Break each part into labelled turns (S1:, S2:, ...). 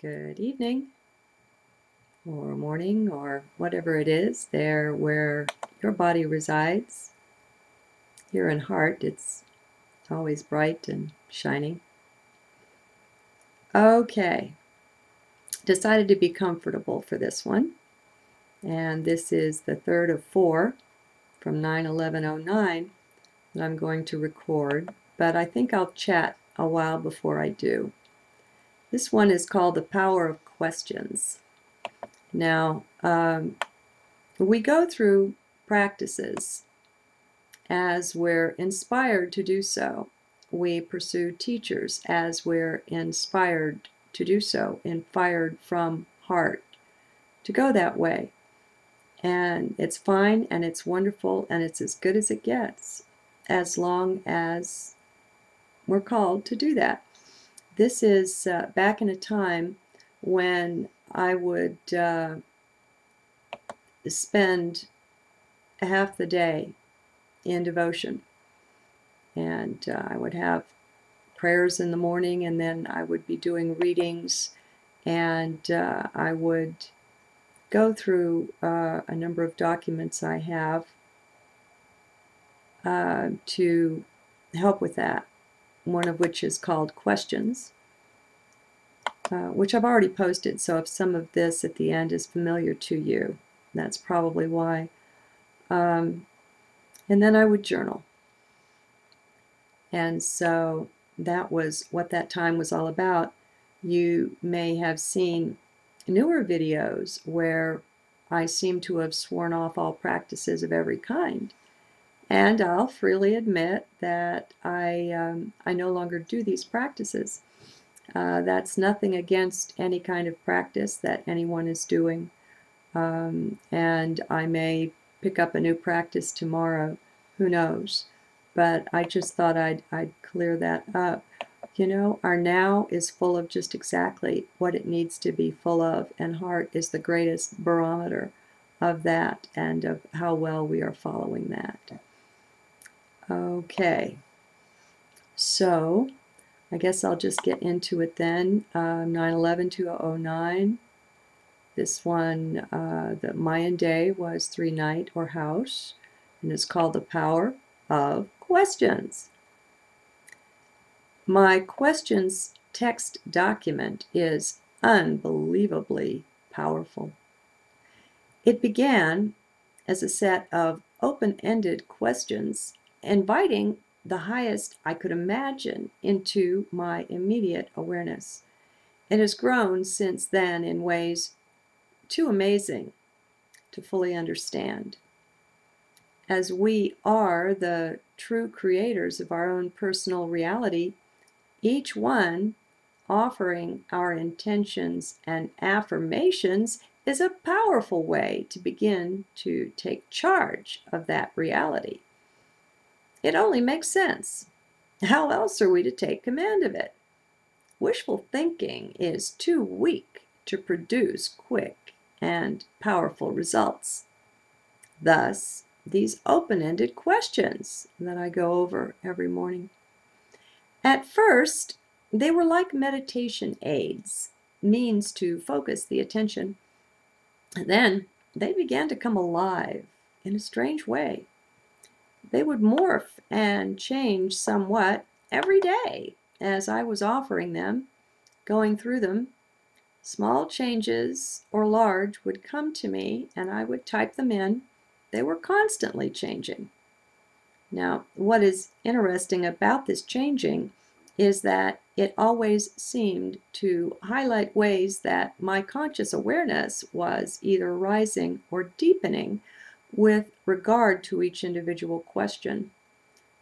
S1: Good evening, or morning, or whatever it is there where your body resides. Here in heart, it's always bright and shining. Okay, decided to be comfortable for this one. And this is the third of 4 from 9/11/09 that I'm going to record, but I think I'll chat a while before I do. This one is called The Power of Questions. Now, we go through practices as we're inspired to do so. We pursue teachers as we're inspired to do so, inspired from heart to go that way. And it's fine and it's wonderful and it's as good as it gets, as long as we're called to do that. This is back in a time when I would spend half the day in devotion, and I would have prayers in the morning, and then I would be doing readings, and I would go through a number of documents I have to help with that, one of which is called Questions, which I've already posted, so if some of this at the end is familiar to you, that's probably why. And then I would journal. And so that was what that time was all about. You may have seen newer videos where I seem to have sworn off all practices of every kind. And I'll freely admit that I no longer do these practices. That's nothing against any kind of practice that anyone is doing. And I may pick up a new practice tomorrow, who knows? But I just thought I'd clear that up. You know, our now is full of just exactly what it needs to be full of, and heart is the greatest barometer of that and of how well we are following that. Okay, so I guess I'll just get into it then. 9/11/2009. This one, the Mayan day was 3 night or house, and it's called The Power of Questions. My questions text document is unbelievably powerful. It began as a set of open-ended questions inviting the highest I could imagine into my immediate awareness. It has grown since then in ways too amazing to fully understand. As we are the true creators of our own personal reality, each one offering our intentions and affirmations is a powerful way to begin to take charge of that reality. It only makes sense. How else are we to take command of it? Wishful thinking is too weak to produce quick and powerful results. Thus, these open-ended questions that I go over every morning. At first, they were like meditation aids, means to focus the attention. And then they began to come alive in a strange way. They would morph and change somewhat every day as I was offering them, going through them. Small changes or large would come to me and I would type them in. They were constantly changing. Now, what is interesting about this changing is that it always seemed to highlight ways that my conscious awareness was either rising or deepening with regard to each individual question.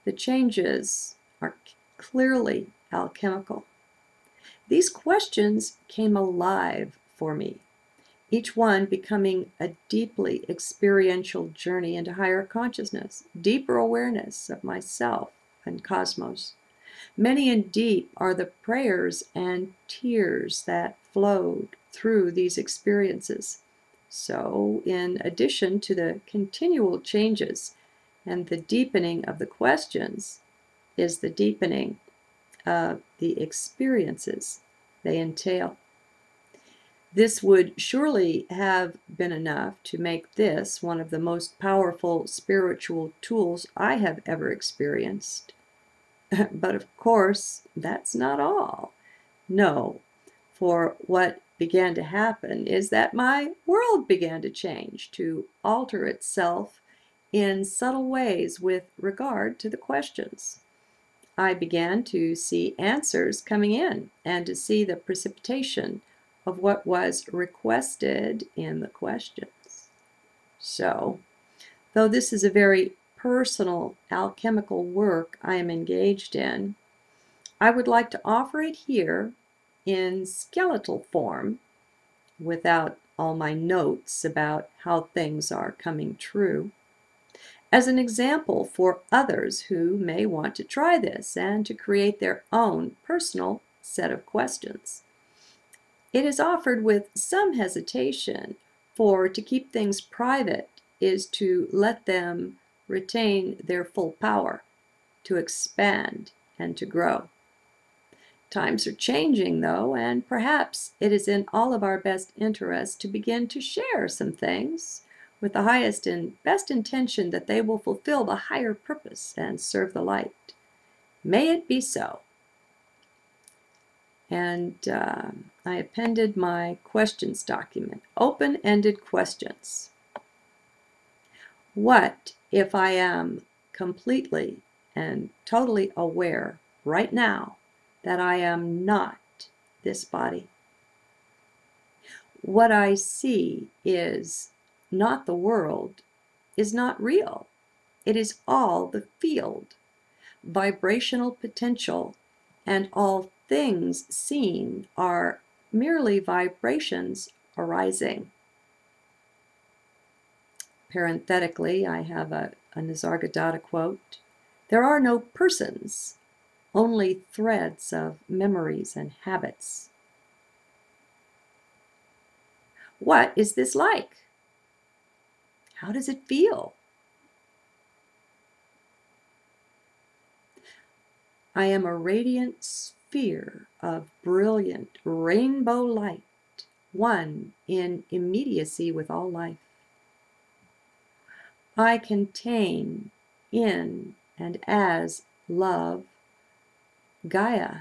S1: The changes are clearly alchemical. These questions came alive for me, each one becoming a deeply experiential journey into higher consciousness, deeper awareness of myself and cosmos. Many and deep are the prayers and tears that flowed through these experiences. So, in addition to the continual changes and the deepening of the questions, is the deepening of the experiences they entail. This would surely have been enough to make this one of the most powerful spiritual tools I have ever experienced. But of course, that's not all. No, for what began to happen is that my world began to change, to alter itself in subtle ways with regard to the questions. I began to see answers coming in and to see the precipitation of what was requested in the questions. So, though this is a very personal alchemical work I am engaged in, I would like to offer it here in skeletal form, without all my notes about how things are coming true, as an example for others who may want to try this and to create their own personal set of questions. It is offered with some hesitation, for to keep things private is to let them retain their full power, to expand and to grow. Times are changing, though, and perhaps it is in all of our best interest to begin to share some things with the highest and best intention that they will fulfill the higher purpose and serve the light. May it be so. And I appended my questions document. Open-ended questions. What if I am completely and totally aware right now that I am not this body? What I see is not the world, is not real. It is all the field, vibrational potential, and all things seen are merely vibrations arising. Parenthetically, I have a Nisargadatta quote. There are no persons, only threads of memories and habits. What is this like? How does it feel? I am a radiant sphere of brilliant rainbow light, one in immediacy with all life. I contain in and as love, Gaia,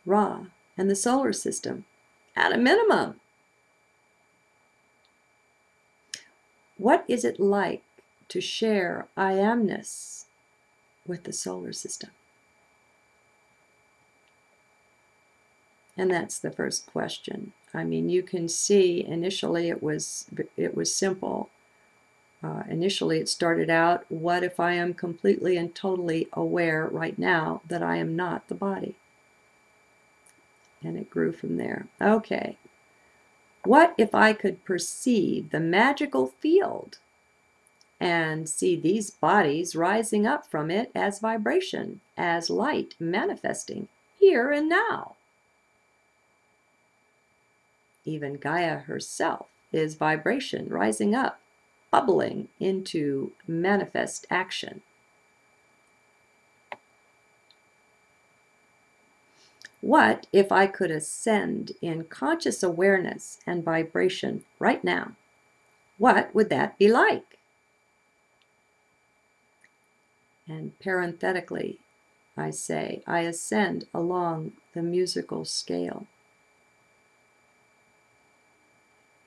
S1: Ra, and the solar system at a minimum. What is it like to share I amness with the solar system? And that's the first question. I mean, you can see initially it was simple. Initially it started out, what if I am completely and totally aware right now that I am not the body? And it grew from there. Okay. What if I could perceive the magical field and see these bodies rising up from it as vibration, as light manifesting here and now? Even Gaia herself is vibration rising up, bubbling into manifest action. What if I could ascend in conscious awareness and vibration right now? What would that be like? And parenthetically, I say, I ascend along the musical scale.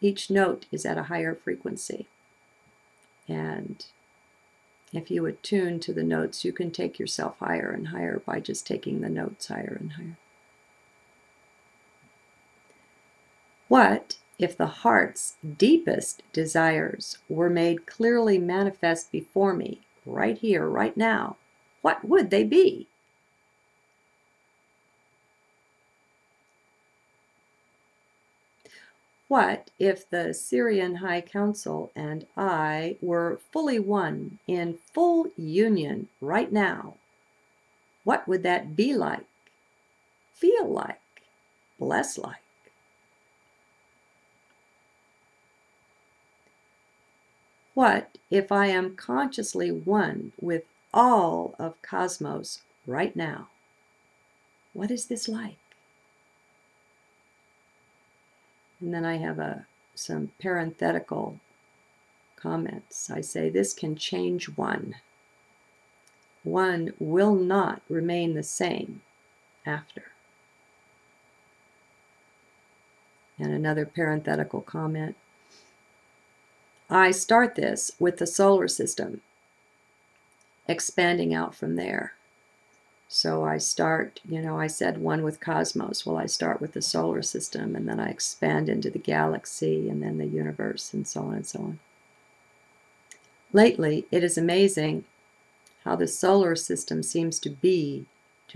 S1: Each note is at a higher frequency. And if you attune to the notes, you can take yourself higher and higher by just taking the notes higher and higher. What if the heart's deepest desires were made clearly manifest before me, right here, right now? What would they be? What if the Syrian High Council and I were fully one, in full union right now? What would that be like, feel like, bless like? What if I am consciously one with all of cosmos right now? What is this like? And then I have some parenthetical comments. I say, this can change one. One will not remain the same after. And another parenthetical comment. I start this with the solar system, expanding out from there. So I start, I said one with cosmos. Well, I start with the solar system, and then I expand into the galaxy, and then the universe, and so on and so on. Lately, it is amazing how the solar system seems to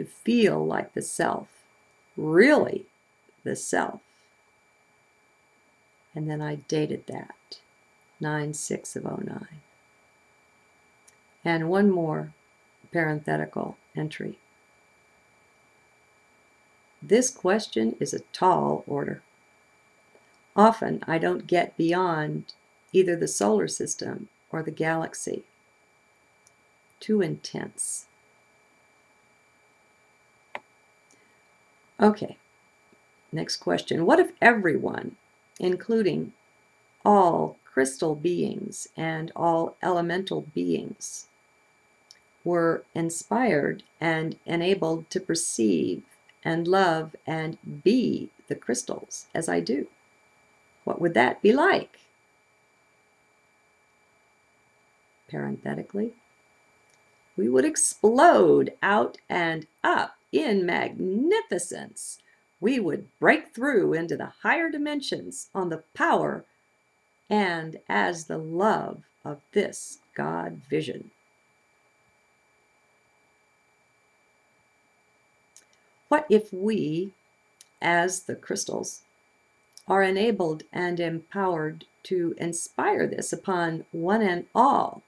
S1: feel like the self, really the self. And then I dated that, 9/6 of 09. And one more parenthetical entry. This question is a tall order. Often I don't get beyond either the solar system or the galaxy. Too intense. Okay, next question. What if everyone, including all crystal beings and all elemental beings, were inspired and enabled to perceive and love and be the crystals as I do? What would that be like? Parenthetically, we would explode out and up in magnificence. We would break through into the higher dimensions on the power and as the love of this God vision. What if we, as the crystals, are enabled and empowered to inspire this upon one and all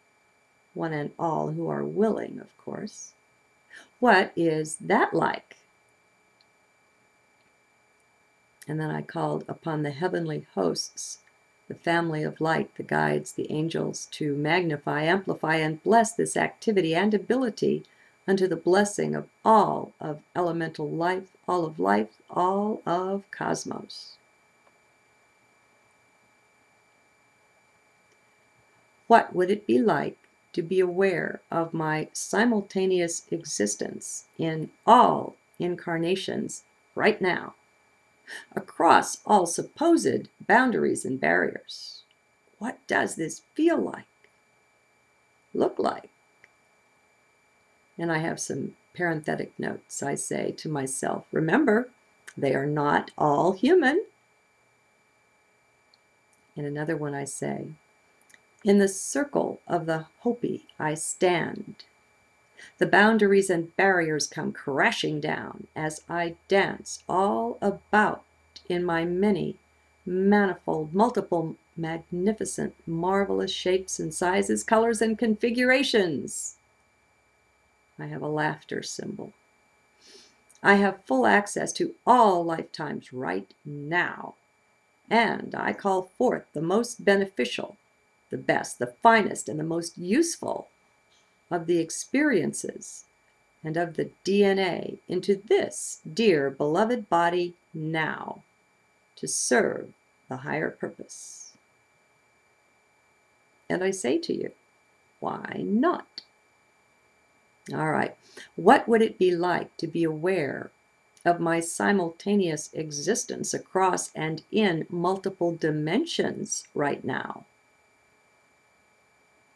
S1: who are willing, of course? What is that like? And then I called upon the heavenly hosts, the family of light, the guides, the angels, to magnify, amplify, and bless this activity and ability unto the blessing of all of elemental life, all of cosmos. What would it be like to be aware of my simultaneous existence in all incarnations right now, across all supposed boundaries and barriers? What does this feel like? Look like? And I have some parenthetic notes. I say to myself, remember, they are not all human. In another one I say, in the circle of the Hopi I stand. The boundaries and barriers come crashing down as I dance all about in my many, manifold, multiple, magnificent, marvelous shapes and sizes, colors and configurations. I have a laughter symbol. I have full access to all lifetimes right now, and I call forth the most beneficial, the best, the finest, and the most useful of the experiences and of the DNA into this dear beloved body now to serve the higher purpose. And I say to you, why not? All right, what would it be like to be aware of my simultaneous existence across and in multiple dimensions right now?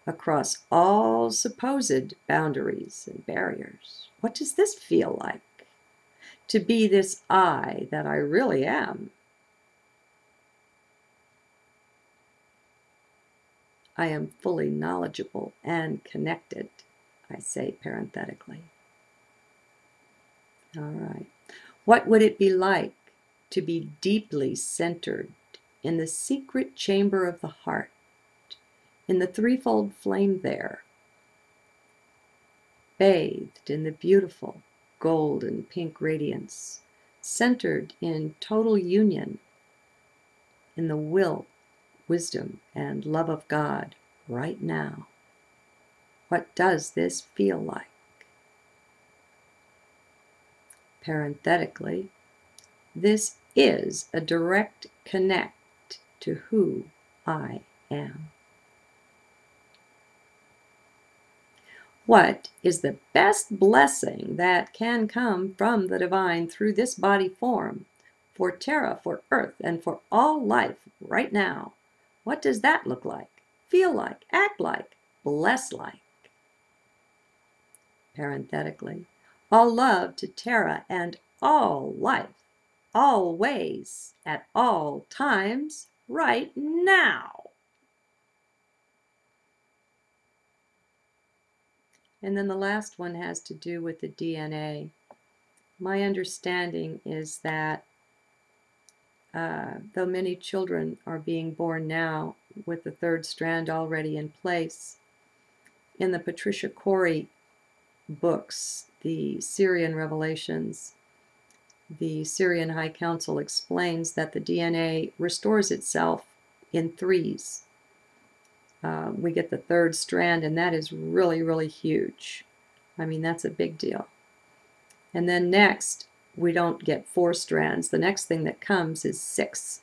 S1: Across all supposed boundaries and barriers. What does this feel like? To be this I that I really am. I am fully knowledgeable and connected, I say parenthetically. All right. What would it be like to be deeply centered in the secret chamber of the heart, in the threefold flame there, bathed in the beautiful gold and pink radiance, centered in total union in the will, wisdom, and love of God right now? What does this feel like? Parenthetically, this is a direct connect to who I am. What is the best blessing that can come from the divine through this body form for Terra, for Earth, and for all life right now? What does that look like, feel like, act like, bless like? Parenthetically, all love to Terra and all life, always, at all times, right now. And then the last one has to do with the DNA. My understanding is that though many children are being born now with the third strand already in place, in the Patricia Corey books, the Syrian Revelations, the Syrian High Council explains that the DNA restores itself in threes. We get the third strand, and that is really, really huge. I mean, that's a big deal. And then next, we don't get 4 strands. The next thing that comes is 6.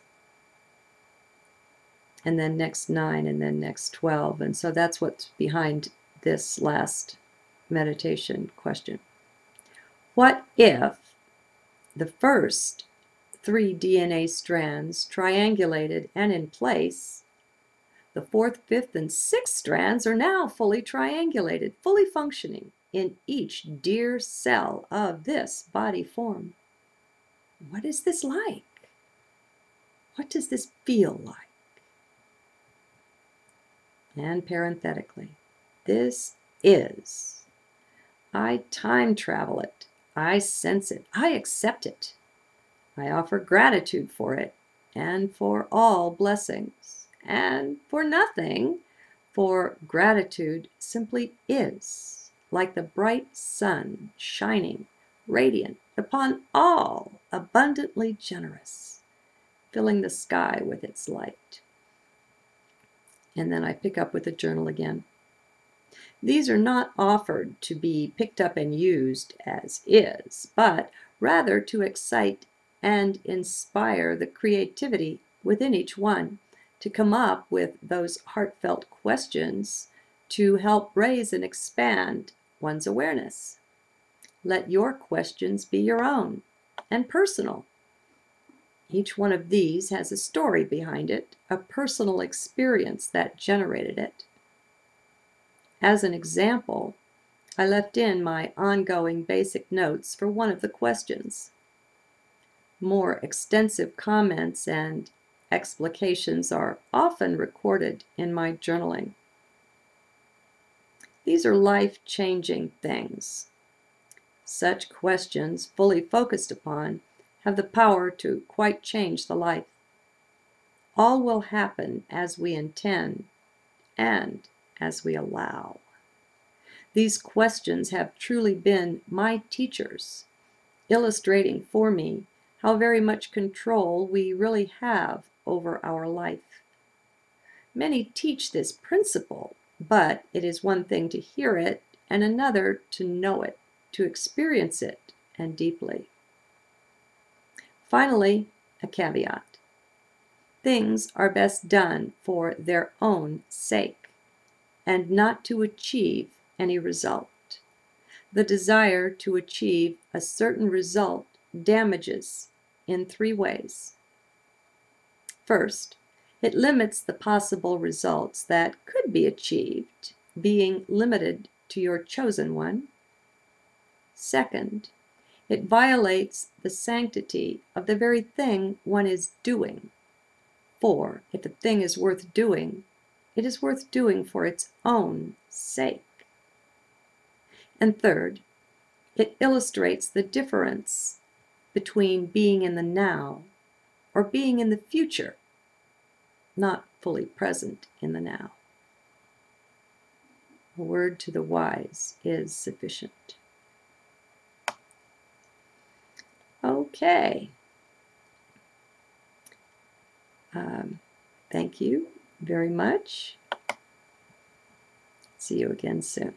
S1: And then next 9, and then next 12. And so that's what's behind this last meditation question. What if the first 3 DNA strands triangulated and in place, the 4th, 5th, and 6th strands are now fully triangulated, fully functioning in each dear cell of this body form? What is this like? What does this feel like? And parenthetically, this is. I time travel it. I sense it. I accept it. I offer gratitude for it and for all blessings and for nothing, for gratitude simply is, like the bright sun shining, radiant upon all, abundantly generous, filling the sky with its light. And then I pick up with the journal again. These are not offered to be picked up and used as is, but rather to excite and inspire the creativity within each one, to come up with those heartfelt questions to help raise and expand one's awareness. Let your questions be your own and personal. Each one of these has a story behind it, a personal experience that generated it. As an example, I left in my ongoing basic notes for one of the questions. More extensive comments and explications are often recorded in my journaling. These are life-changing things. Such questions, fully focused upon, have the power to quite change the life. All will happen as we intend and as we allow. These questions have truly been my teachers, illustrating for me how very much control we really have over our life. Many teach this principle, but it is one thing to hear it and another to know it, to experience it, and deeply. Finally, a caveat. Things are best done for their own sake and not to achieve any result. The desire to achieve a certain result damages in 3 ways. First, it limits the possible results that could be achieved, being limited to your chosen one. Second, it violates the sanctity of the very thing one is doing. For if a thing is worth doing, it is worth doing for its own sake. And third, it illustrates the difference between being in the now or being in the future, not fully present in the now. A word to the wise is sufficient. Okay. Thank you very much. See you again soon.